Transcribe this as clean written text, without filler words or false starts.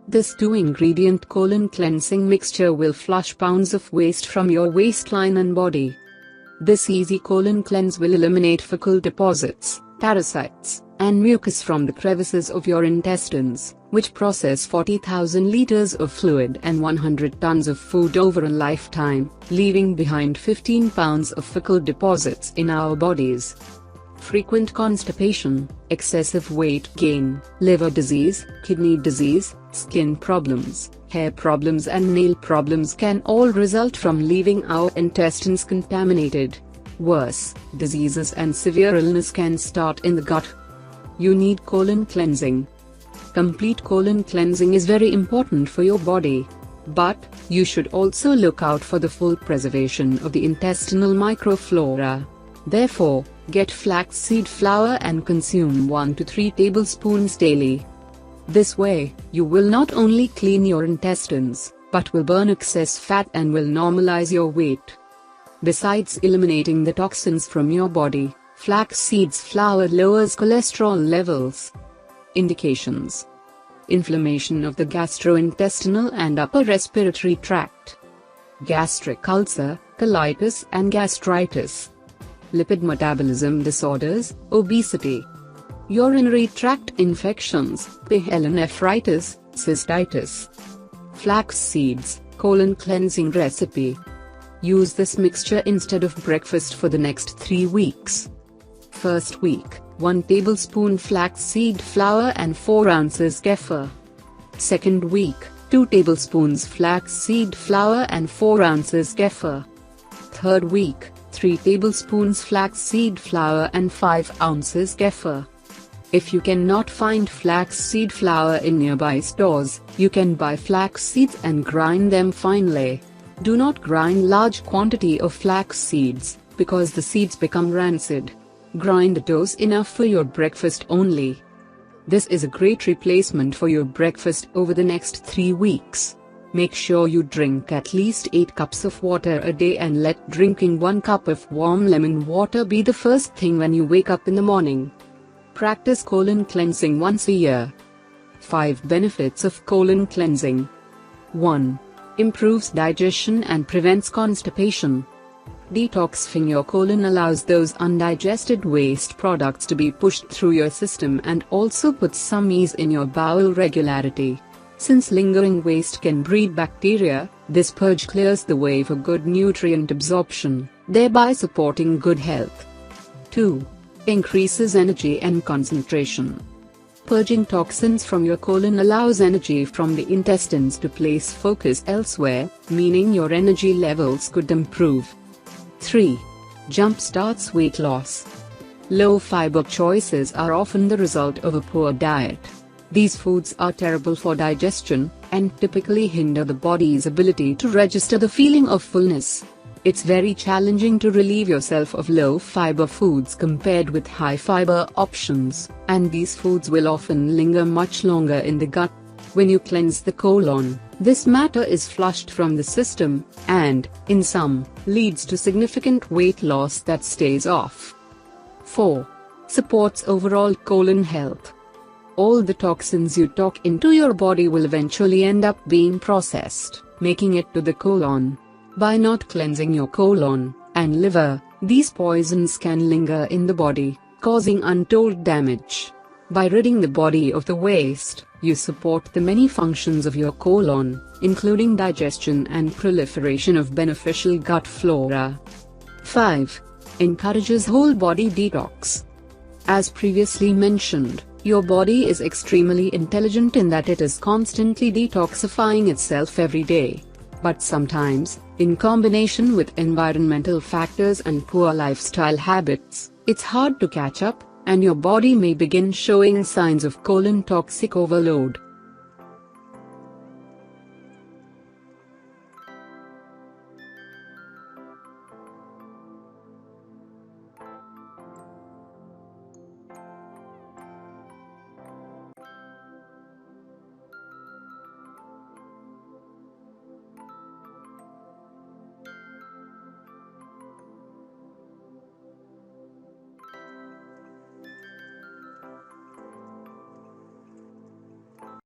This 2-ingredient colon cleansing mixture will flush pounds of waste from your waistline and body. This easy colon cleanse will eliminate fecal deposits, parasites, and mucus from the crevices of your intestines, which process 40,000 liters of fluid and 100 tons of food over a lifetime, leaving behind 15 pounds of fecal deposits in our bodies. Frequent constipation, excessive weight gain, liver disease, kidney disease, skin problems, hair problems and nail problems can all result from leaving our intestines contaminated. Worse, diseases and severe illness can start in the gut. You need colon cleansing. Complete colon cleansing is very important for your body. But, you should also look out for the full preservation of the intestinal microflora. Therefore, get flaxseed flour and consume 1 to 3 tablespoons daily. This way, you will not only clean your intestines, but will burn excess fat and will normalize your weight. Besides eliminating the toxins from your body, flaxseed flour lowers cholesterol levels. Indications: inflammation of the gastrointestinal and upper respiratory tract, gastric ulcer, colitis and gastritis, lipid metabolism disorders, obesity, urinary tract infections, pyelonephritis, cystitis. Flax seeds, colon cleansing recipe. Use this mixture instead of breakfast for the next 3 weeks. First week, 1 tablespoon flaxseed flour and 4 ounces kefir. Second week, 2 tablespoons flaxseed flour and 4 ounces kefir. Third week, 3 tablespoons flaxseed flour and 5 ounces kefir. If you cannot find flaxseed flour in nearby stores, you can buy flax seeds and grind them finely. Do not grind large quantity of flax seeds, because the seeds become rancid. Grind a dose enough for your breakfast only. This is a great replacement for your breakfast over the next 3 weeks. Make sure you drink at least 8 cups of water a day and let drinking 1 cup of warm lemon water be the first thing when you wake up in the morning. Practice colon cleansing once a year. 5 benefits of colon cleansing. 1. Improves digestion and prevents constipation. Detoxifying your colon allows those undigested waste products to be pushed through your system and also puts some ease in your bowel regularity. Since lingering waste can breed bacteria, this purge clears the way for good nutrient absorption, thereby supporting good health. 2. Increases energy and concentration. Purging toxins from your colon allows energy from the intestines to place focus elsewhere, meaning your energy levels could improve. 3. Jumpstarts weight loss. Low-fiber choices are often the result of a poor diet. These foods are terrible for digestion, and typically hinder the body's ability to register the feeling of fullness. It's very challenging to relieve yourself of low-fiber foods compared with high-fiber options, and these foods will often linger much longer in the gut. When you cleanse the colon, this matter is flushed from the system, and, in some, leads to significant weight loss that stays off. 4. Supports overall colon health. All the toxins you took into your body will eventually end up being processed, making it to the colon. By not cleansing your colon and liver, these poisons can linger in the body, causing untold damage. By ridding the body of the waste, you support the many functions of your colon, including digestion and proliferation of beneficial gut flora. 5. Encourages whole body detox. As previously mentioned, your body is extremely intelligent in that it is constantly detoxifying itself every day. But sometimes, in combination with environmental factors and poor lifestyle habits, it's hard to catch up, and your body may begin showing signs of colon toxic overload.